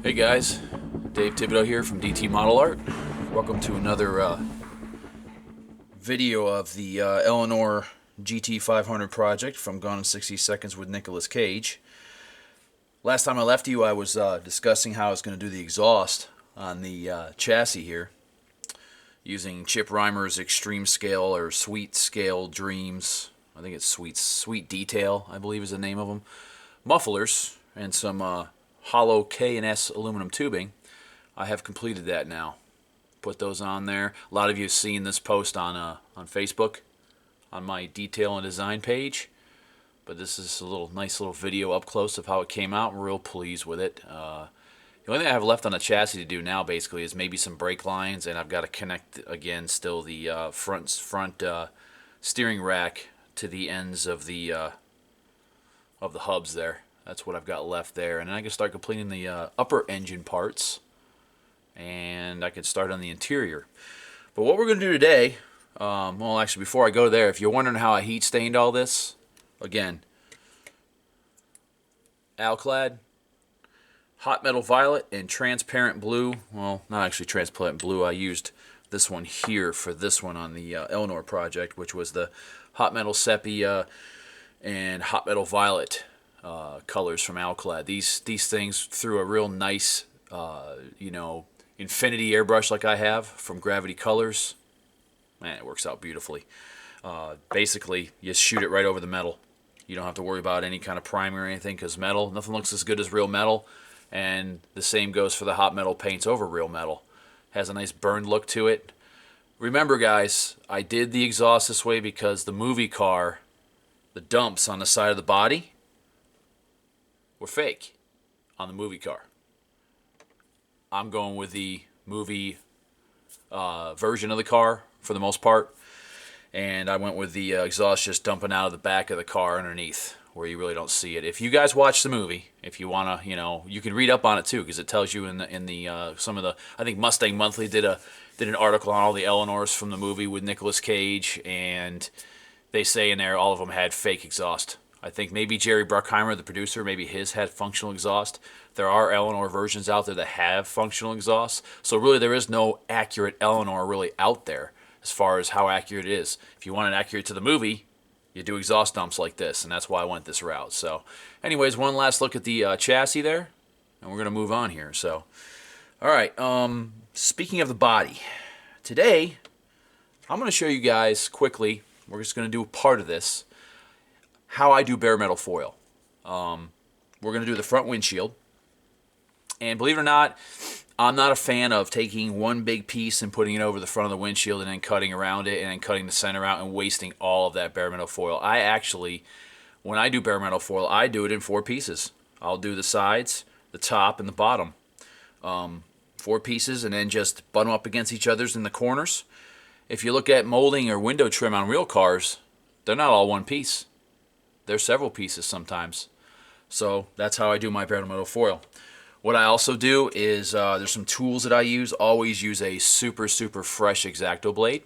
Hey guys, Dave Thibodeau here from DT Model Art. Welcome to another video of the Eleanor GT500 project from Gone in 60 Seconds with Nicolas Cage. Last time I left you, I was discussing how I was going to do the exhaust on the chassis here using Chip Reimer's Extreme Scale or Sweet Scale Dreams. I think it's Sweet Detail, I believe is the name of them. Mufflers and some hollow K&S aluminum tubing. I have completed that now. Put those on there. A lot of you have seen this post on Facebook on my detail and design page. But this is a nice little video up close of how it came out. I'm real pleased with it. The only thing I have left on the chassis to do now basically is maybe some brake lines, and I've got to connect again still the front steering rack to the ends of the hubs there. That's what I've got left there, and then I can start completing the upper engine parts, and I can start on the interior. But what we're going to do today, well, actually, before I go there, if you're wondering how I heat stained all this, again, Alclad, hot metal violet, and transparent blue. Well, not actually transparent blue. I used this one here for this one on the Eleanor project, which was the hot metal sepia and hot metal violet colors from Alclad. These things through a real nice, infinity airbrush like I have from Gravity Colors. Man, it works out beautifully. Basically, you shoot it right over the metal. You don't have to worry about any kind of primer or anything, because metal, nothing looks as good as real metal. And the same goes for the hot metal paints over real metal. Has a nice burned look to it. Remember, guys, I did the exhaust this way because the movie car, the dumps on the side of the body, were fake on the movie car. I'm going with the movie version of the car for the most part, and I went with the exhaust just dumping out of the back of the car underneath where you really don't see it. If you guys watch the movie, if you want to, you can read up on it too, because it tells you in the some of the, I think Mustang Monthly did an article on all the Eleanors from the movie with Nicolas Cage, and they say in there all of them had fake exhaust. I think maybe Jerry Bruckheimer, the producer, maybe his had functional exhaust. There are Eleanor versions out there that have functional exhaust. So really there is no accurate Eleanor really out there as far as how accurate it is. If you want it accurate to the movie, you do exhaust dumps like this, and that's why I went this route. So anyways, one last look at the chassis there, and we're going to move on here. So, all right, speaking of the body, today I'm going to show you guys quickly, we're just going to do a part of this, how I do bare metal foil. We're going to do the front windshield. And believe it or not, I'm not a fan of taking one big piece and putting it over the front of the windshield and then cutting around it and then cutting the center out and wasting all of that bare metal foil. I actually, when I do bare metal foil, I do it in 4 pieces. I'll do the sides, the top, and the bottom. 4 pieces, and then just butt them up against each other's in the corners. If you look at molding or window trim on real cars, they're not all one piece. There's several pieces sometimes. So that's how I do my bare metal foil. What I also do is there's some tools that I use. Always use a super fresh X-Acto blade.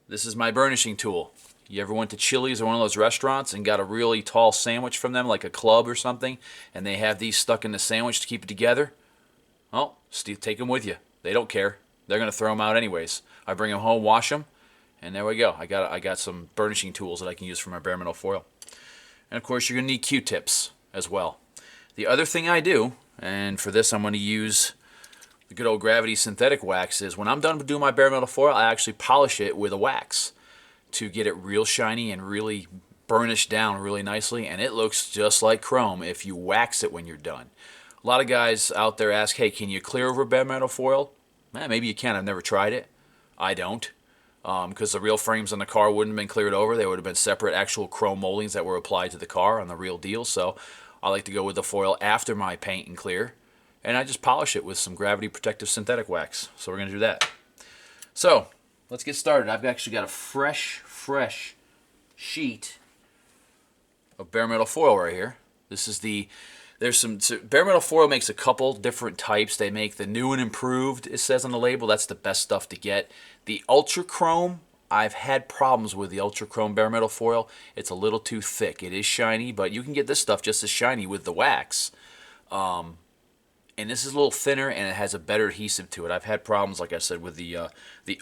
This is my burnishing tool. You ever went to Chili's or one of those restaurants and got a really tall sandwich from them, like a club or something, and they have these stuck in the sandwich to keep it together? Well, take them with you. They don't care. They're going to throw them out anyways. I bring them home, wash them, and there we go. I got some burnishing tools that I can use for my bare metal foil. And of course, you're going to need Q-tips as well. The other thing I do, and for this I'm going to use the good old Gravity synthetic wax, is when I'm done doing my bare metal foil, I actually polish it with a wax to get it real shiny and really burnished down really nicely, and it looks just like chrome if you wax it when you're done. A lot of guys out there ask, hey, can you clear over bare metal foil? Maybe you can. I've never tried it. I don't. Because the real frames on the car wouldn't have been cleared over. They would have been separate actual chrome moldings that were applied to the car on the real deal. So I like to go with the foil after my paint and clear, and I just polish it with some Gravity Protective Synthetic Wax. So we're going to do that. So let's get started. I've actually got a fresh sheet of bare metal foil right here. This is bare metal foil makes a couple different types. They make the new and improved, it says on the label. That's the best stuff to get. The ultra chrome, I've had problems with the ultra chrome bare metal foil. It's a little too thick. It is shiny, but you can get this stuff just as shiny with the wax. And this is a little thinner, and it has a better adhesive to it. I've had problems, like I said, with the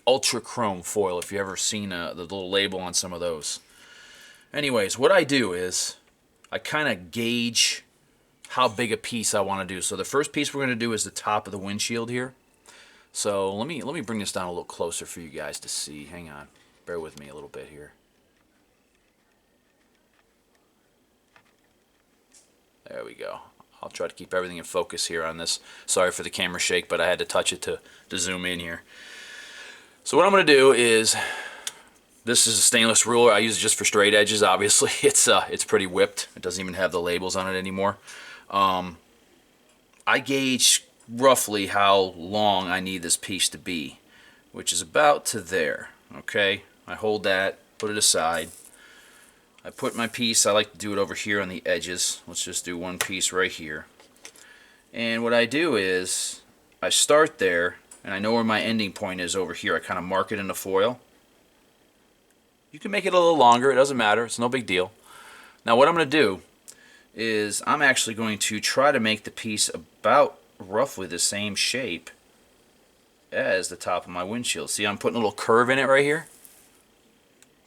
Ultra Chrome foil, if you've ever seen the little label on some of those. Anyways, what I do is I kind of gauge how big a piece I want to do. So the first piece we're going to do is the top of the windshield here. So let me bring this down a little closer for you guys to see. Hang on. Bear with me a little bit here. There we go. I'll try to keep everything in focus here on this. Sorry for the camera shake, but I had to touch it to zoom in here. So what I'm going to do is, this is a stainless ruler. I use it just for straight edges, obviously. It's pretty whipped. It doesn't even have the labels on it anymore. I gauge roughly how long I need this piece to be, which is about to there. Okay, I hold that, put it aside. I put my piece, I like to do it over here on the edges. Let's just do one piece right here. And what I do is, I start there, and I know where my ending point is over here. I kind of mark it in the foil. You can make it a little longer, it doesn't matter, it's no big deal. Now what I'm going to do is, I'm actually going to try to make the piece about roughly the same shape as the top of my windshield. See, I'm putting a little curve in it right here.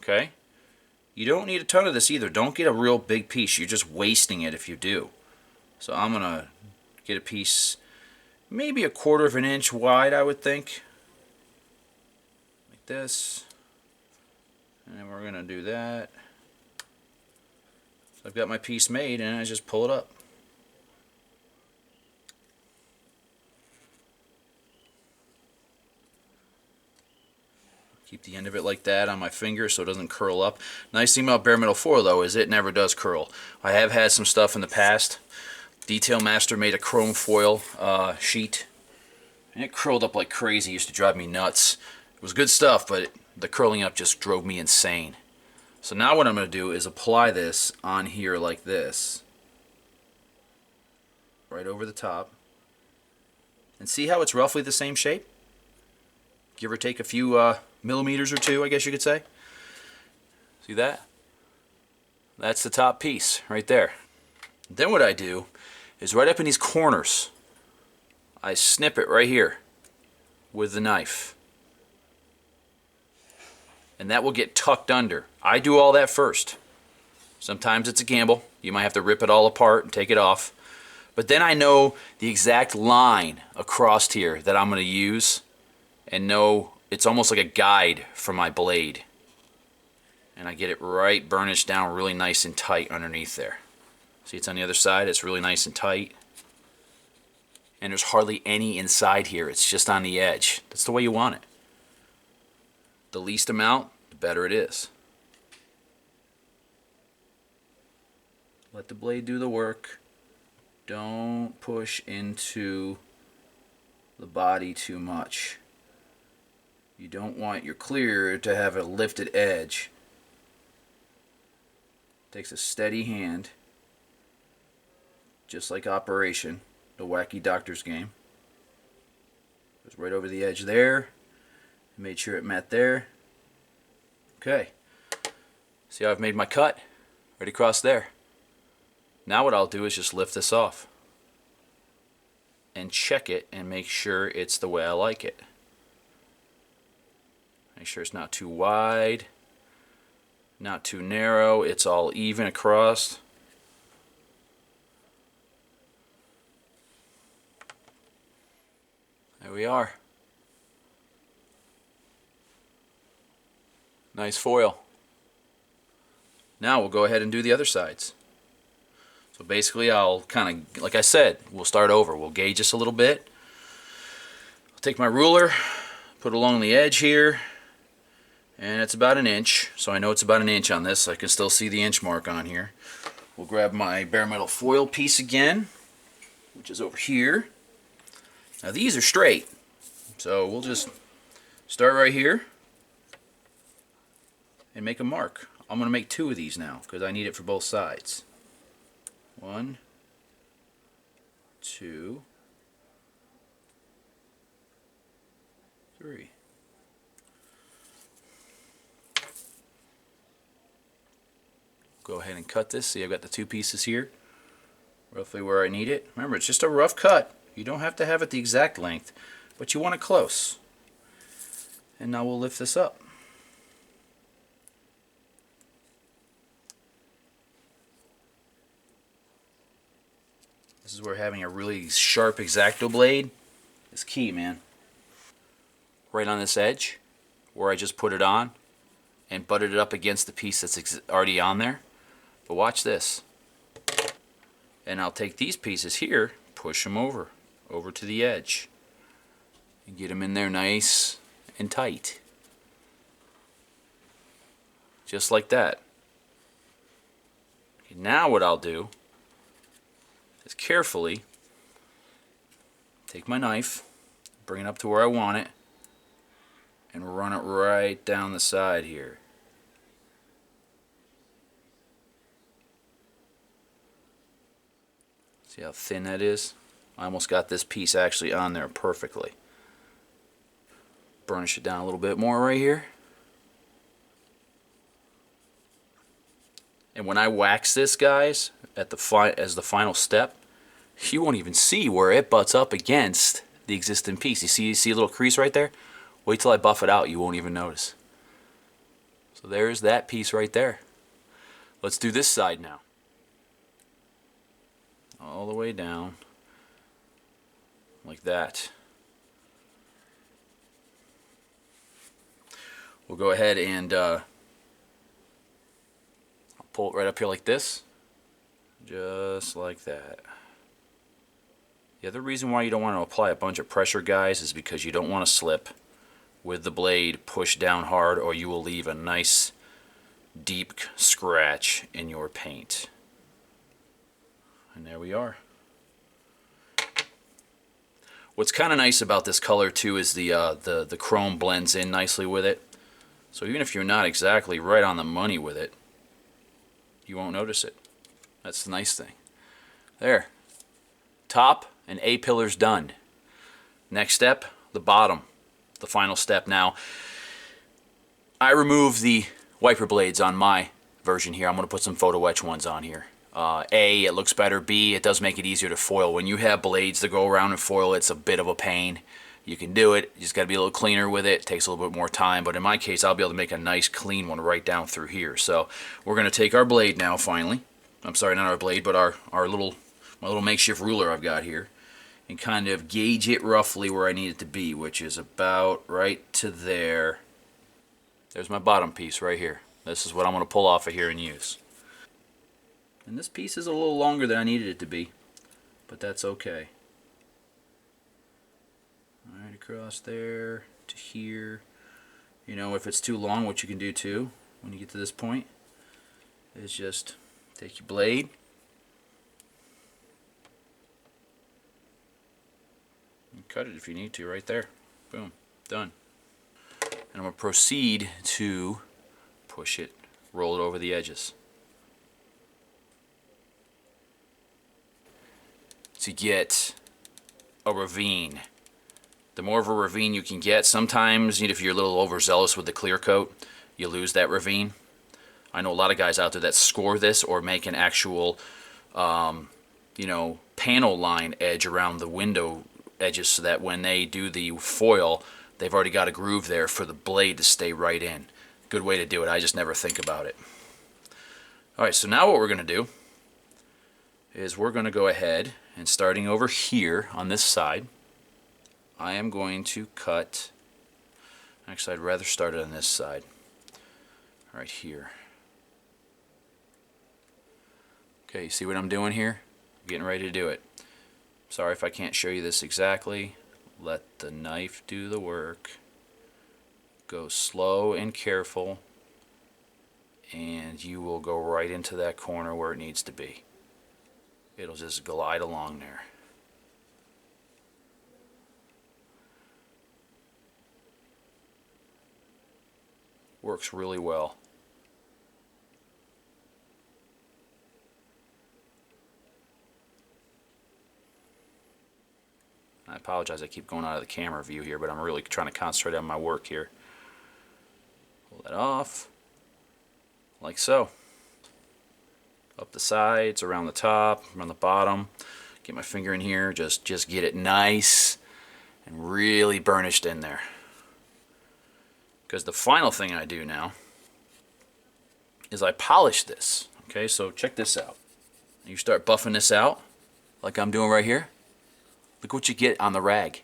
Okay? You don't need a ton of this either. Don't get a real big piece. You're just wasting it if you do. So I'm going to get a piece maybe 1/4 of an inch wide, I would think. Like this. And then we're going to do that. So I've got my piece made, and I just pull it up. Keep the end of it like that on my finger so it doesn't curl up. Nice thing about bare metal foil, though, is it never does curl. I have had some stuff in the past. Detail Master made a chrome foil sheet, and it curled up like crazy. It used to drive me nuts. It was good stuff, but the curling up just drove me insane. So now what I'm going to do is apply this on here like this. Right over the top. And see how it's roughly the same shape? Give or take a few millimeters or two, I guess you could say. See that? That's the top piece right there. Then what I do is right up in these corners, I snip it right here with the knife. And that will get tucked under. I do all that first. Sometimes it's a gamble. You might have to rip it all apart and take it off. But then I know the exact line across here that I'm going to use, and know it's almost like a guide for my blade. And I get it right burnished down really nice and tight underneath there. See, it's on the other side. It's really nice and tight. And there's hardly any inside here. It's just on the edge. That's the way you want it. The least amount, the better it is. Let the blade do the work. Don't push into the body too much. You don't want your clear to have a lifted edge. Takes a steady hand, just like Operation, the wacky doctor's game. Goes right over the edge there. Made sure it met there. Okay. See how I've made my cut? Right across there. Now what I'll do is just lift this off and check it and make sure it's the way I like it. Make sure it's not too wide, not too narrow. It's all even across. There we are. Nice foil. Now we'll go ahead and do the other sides. So basically I'll kind of, like I said, we'll start over. We'll gauge this a little bit. I'll take my ruler, put it along the edge here, and it's about 1 inch. So I know it's about 1 inch on this. I can still see the inch mark on here. We'll grab my bare metal foil piece again, which is over here. Now these are straight, so we'll just start right here and make a mark. I'm going to make 2 of these now because I need it for both sides. 1, 2, 3. Go ahead and cut this. See, I've got the 2 pieces here, roughly where I need it. Remember, it's just a rough cut. You don't have to have it the exact length, but you want it close. And now we'll lift this up. This is where having a really sharp X-Acto blade is key, man. Right on this edge, where I just put it on and butted it up against the piece that's already on there. But watch this. And I'll take these pieces here, push them over to the edge, and get them in there nice and tight. Just like that. Okay, now what I'll do is carefully take my knife, bring it up to where I want it, and run it right down the side here. See how thin that is? I almost got this piece actually on there perfectly. Burnish it down a little bit more right here. And when I wax this, guys, at as the final step, you won't even see where it butts up against the existing piece. You see a little crease right there? Wait till I buff it out, you won't even notice. So there's that piece right there. Let's do this side now. All the way down, like that. We'll go ahead and I'll pull it right up here like this, just like that. The other reason why you don't want to apply a bunch of pressure, guys, is because you don't want to slip with the blade pushed down hard, or you will leave a nice deep scratch in your paint. And there we are. What's kind of nice about this color too is the chrome blends in nicely with it. So even if you're not exactly right on the money with it, you won't notice it. That's the nice thing. There. Top and A-pillar's done. Next step, the bottom. The final step now. I removed the wiper blades on my version here. I'm going to put some photo etch ones on here. A, it looks better. B, it does make it easier to foil. When you have blades that go around and foil, it's a bit of a pain. You can do it. You just got to be a little cleaner with it. It takes a little bit more time. But in my case, I'll be able to make a nice clean one right down through here. So we're going to take our blade now finally. I'm sorry, not our blade, but my little makeshift ruler I've got here. And kind of gauge it roughly where I need it to be, which is about right to there. There's my bottom piece right here. This is what I'm going to pull off of here and use. And this piece is a little longer than I needed it to be, but that's okay. Alright, across there to here. You know, if it's too long, what you can do too, when you get to this point, is just take your blade, and cut it if you need to right there. Boom, done. And I'm going to proceed to push it, roll it over the edges. To get a ravine. The more of a ravine you can get, sometimes if you're a little overzealous with the clear coat, you lose that ravine. I know a lot of guys out there that score this or make an actual panel line edge around the window edges so that when they do the foil, they've already got a groove there for the blade to stay right in. Good way to do it. I just never think about it. Alright, so now what we're going to do is we're going to go ahead and starting over here on this side, I am going to cut, actually I'd rather start it on this side, right here. Okay, you see what I'm doing here? I'm getting ready to do it. Sorry if I can't show you this exactly. Let the knife do the work. Go slow and careful, and you will go right into that corner where it needs to be. It'll just glide along there. Works really well. I apologize, I keep going out of the camera view here, but I'm really trying to concentrate on my work here. Pull that off, like so. Up the sides, around the top, around the bottom. Get my finger in here, just get it nice and really burnished in there. Because the final thing I do now is I polish this. Okay, so check this out. You start buffing this out like I'm doing right here. Look what you get on the rag.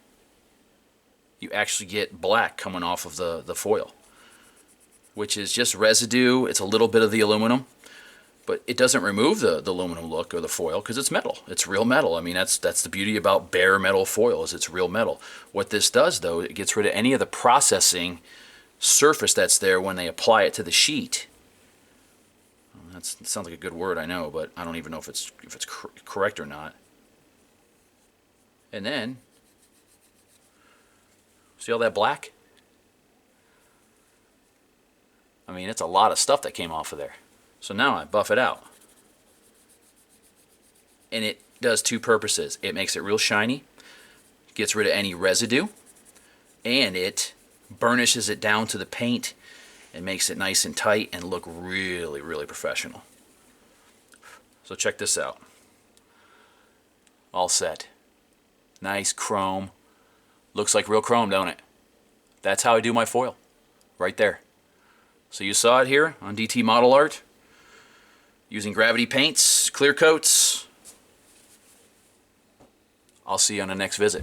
You actually get black coming off of the foil, which is just residue. It's a little bit of the aluminum, but it doesn't remove the aluminum look or the foil because it's metal. It's real metal. I mean, that's the beauty about bare metal foil, is it's real metal. What this does, though, it gets rid of any of the processing surface that's there when they apply it to the sheet. That sounds like a good word, I know, but I don't even know if it's correct or not. And then, see all that black? I mean, it's a lot of stuff that came off of there. So now I buff it out. And it does two purposes. It makes it real shiny, gets rid of any residue, and it burnishes it down to the paint and makes it nice and tight and look really, really professional. So check this out. All set. Nice chrome. Looks like real chrome, don't it? That's how I do my foil. Right there. So you saw it here on DT Model Art. Using gravity paints, clear coats. I'll see you on the next visit.